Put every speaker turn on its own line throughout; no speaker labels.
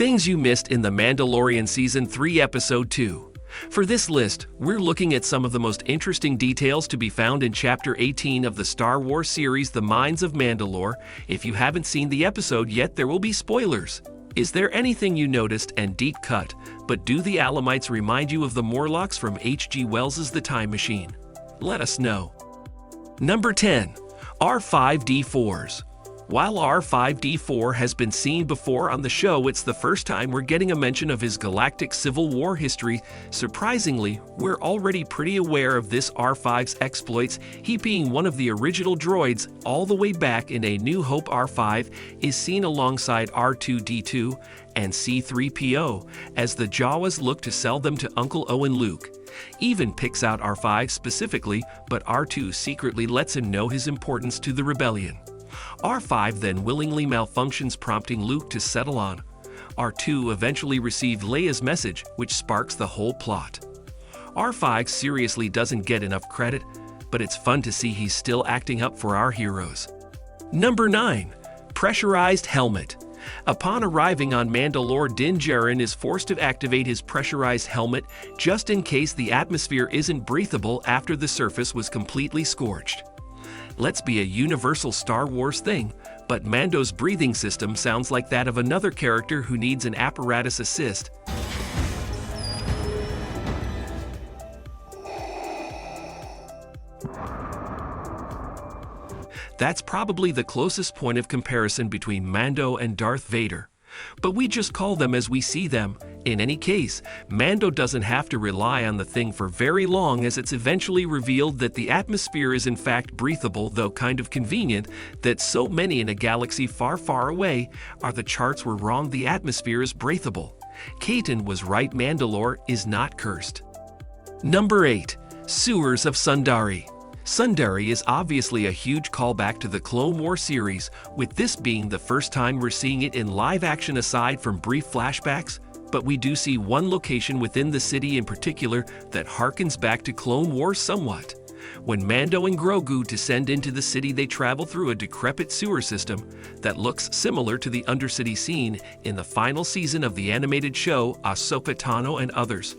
Things you missed in The Mandalorian Season 3 Episode 2. For this list, we're looking at some of the most interesting details to be found in Chapter 18 of the Star Wars series The Mines of Mandalore. If you haven't seen the episode yet, there will be spoilers. Is there anything you noticed and deep cut, but do the Alamites remind you of the Morlocks from H.G. Wells's The Time Machine? Let us know. Number 10. R5-D4s. While R5-D4 has been seen before on the show, it's the first time we're getting a mention of his galactic Civil War history. Surprisingly, we're already pretty aware of this R5's exploits. He, being one of the original droids all the way back in A New Hope, R5 is seen alongside R2-D2 and C-3PO as the Jawas look to sell them to Uncle Owen Luke. Even picks out R5 specifically, but R2 secretly lets him know his importance to the rebellion. R5 then willingly malfunctions, prompting Luke to settle on. R2 eventually received Leia's message, which sparks the whole plot. R5 seriously doesn't get enough credit, but it's fun to see he's still acting up for our heroes. Number 9. Pressurized Helmet. Upon arriving on Mandalore, Din Djarin is forced to activate his pressurized helmet just in case the atmosphere isn't breathable after the surface was completely scorched. Let's be a universal Star Wars thing, but Mando's breathing system sounds like that of another character who needs an apparatus assist. That's probably the closest point of comparison between Mando and Darth Vader. But we just call them as we see them. In any case, Mando doesn't have to rely on the thing for very long, as it's eventually revealed that the atmosphere is in fact breathable, though kind of convenient that so many in a galaxy far, far away the charts were wrong. The atmosphere is breathable. Kaiten was right, Mandalore is not cursed. Number 8. Sewers of Sundari. Sundari is obviously a huge callback to the Clone Wars series, with this being the first time we're seeing it in live action aside from brief flashbacks, but we do see one location within the city in particular that harkens back to Clone Wars somewhat. When Mando and Grogu descend into the city, they travel through a decrepit sewer system that looks similar to the Undercity scene in the final season of the animated show. Ahsoka Tano and others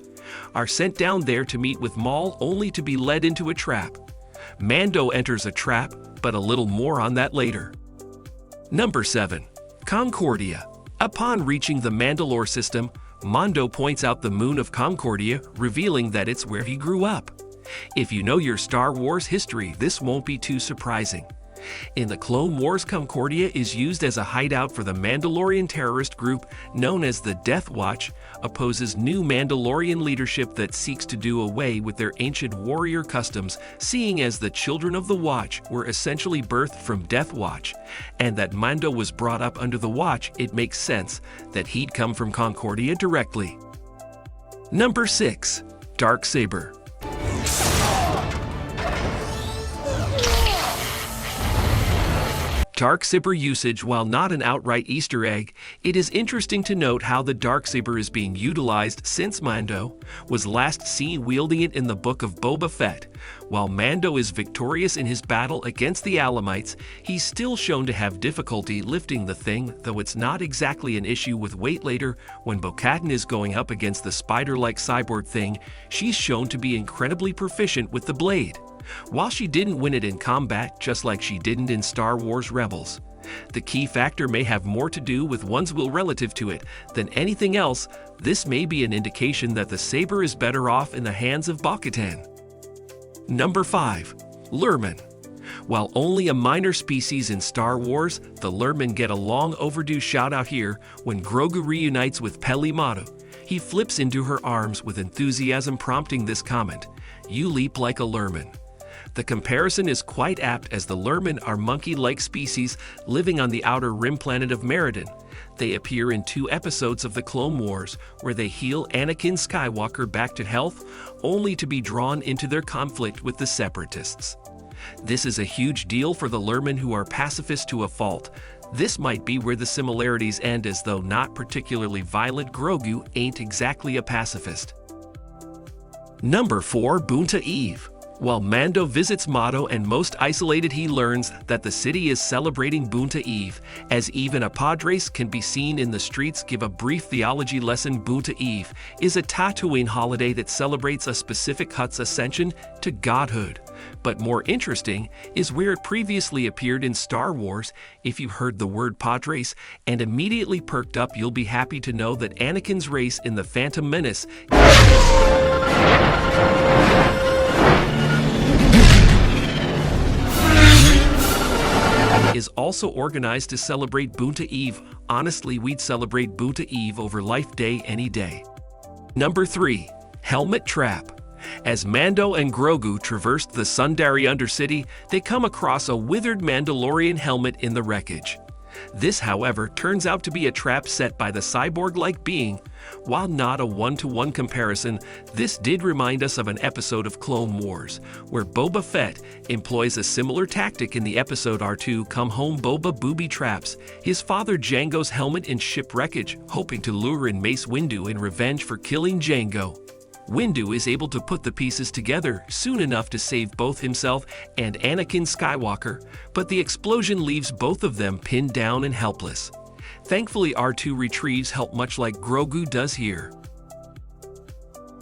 are sent down there to meet with Maul, only to be led into a trap. Mando enters a trap, but a little more on that later. Number 7. Concordia. Upon reaching the Mandalore system, Mando points out the moon of Concordia, revealing that it's where he grew up. If you know your Star Wars history, this won't be too surprising. In the Clone Wars, Concordia is used as a hideout for the Mandalorian terrorist group known as the Death Watch, opposes new Mandalorian leadership that seeks to do away with their ancient warrior customs, seeing as the children of the Watch were essentially birthed from Death Watch, and that Mando was brought up under the Watch. It makes sense that he'd come from Concordia directly. Number 6. Darksaber. Darksaber usage. While not an outright Easter egg, it is interesting to note how the Darksaber is being utilized, since Mando was last seen wielding it in the Book of Boba Fett. While Mando is victorious in his battle against the Alamites, he's still shown to have difficulty lifting the thing, though it's not exactly an issue with weight. Later, when Bo-Katan is going up against the spider-like cyborg thing, she's shown to be incredibly proficient with the blade. While she didn't win it in combat, just like she didn't in Star Wars Rebels. The key factor may have more to do with one's will relative to it than anything else. This may be an indication that the saber is better off in the hands of Bo-Katan. Number 5. Lurmen. While only a minor species in Star Wars, the Lurmen get a long overdue shout out here. When Grogu reunites with Peli Motto, he flips into her arms with enthusiasm, prompting this comment: "You leap like a Lurmen." The comparison is quite apt, as the Lurmen are monkey-like species living on the outer rim planet of Meriden. They appear in 2 episodes of the Clone Wars, where they heal Anakin Skywalker back to health, only to be drawn into their conflict with the Separatists. This is a huge deal for the Lurmen, who are pacifists to a fault. This might be where the similarities end, as though not particularly violent, Grogu ain't exactly a pacifist. Number 4. Boonta Eve. While Mando visits Motto and most isolated, he learns that the city is celebrating Boonta Eve, as even a Padres can be seen in the streets. Give a brief theology lesson. Boonta Eve is a Tatooine holiday that celebrates a specific Hutt's ascension to godhood. But more interesting is where it previously appeared in Star Wars. If you heard the word Padres and immediately perked up, you'll be happy to know that Anakin's race in The Phantom Menace is also organized to celebrate Boonta Eve. Honestly, we'd celebrate Boonta Eve over Life Day any day. Number 3. Helmet Trap. As Mando and Grogu traversed the Sundari Undercity, they come across a withered Mandalorian helmet in the wreckage. This, however, turns out to be a trap set by the cyborg-like being. While not a one-to-one comparison, this did remind us of an episode of Clone Wars, where Boba Fett employs a similar tactic in the episode R2 Come Home. Boba booby traps his father Jango's helmet in ship wreckage, hoping to lure in Mace Windu in revenge for killing Jango. Windu is able to put the pieces together soon enough to save both himself and Anakin Skywalker, but the explosion leaves both of them pinned down and helpless. Thankfully, R2 retrieves help much like Grogu does here.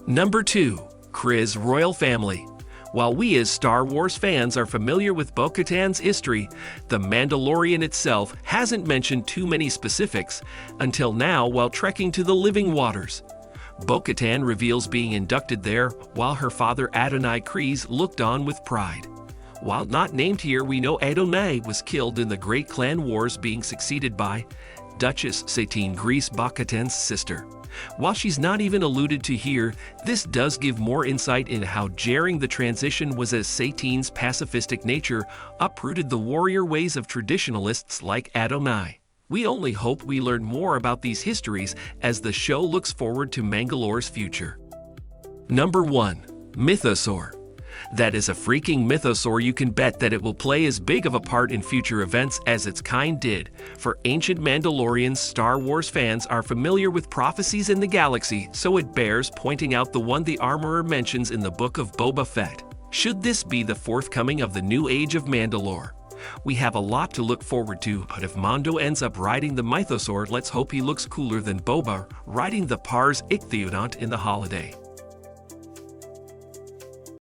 Number 2. Kryze Royal Family. While we as Star Wars fans are familiar with Bo-Katan's history, The Mandalorian itself hasn't mentioned too many specifics until now while trekking to the living waters. Bo-Katan reveals being inducted there while her father Adonai Kryze looked on with pride. While not named here, we know Adonai was killed in the Great Clan Wars, being succeeded by Duchess Satine Kryze, Bo-Katan's sister. While she's not even alluded to here, this does give more insight into how jarring the transition was, as Satine's pacifistic nature uprooted the warrior ways of traditionalists like Adonai. We only hope we learn more about these histories as the show looks forward to Mandalore's future. Number 1. Mythosaur. That is a freaking mythosaur. You can bet that it will play as big of a part in future events as its kind did. For ancient Mandalorians, Star Wars fans are familiar with prophecies in the galaxy, so it bears pointing out the one the armorer mentions in the book of Boba Fett. Should this be the forthcoming of the new age of Mandalore? We have a lot to look forward to, but if Mando ends up riding the mythosaur, let's hope he looks cooler than Boba riding the Pars Ichthyodontid in the holiday.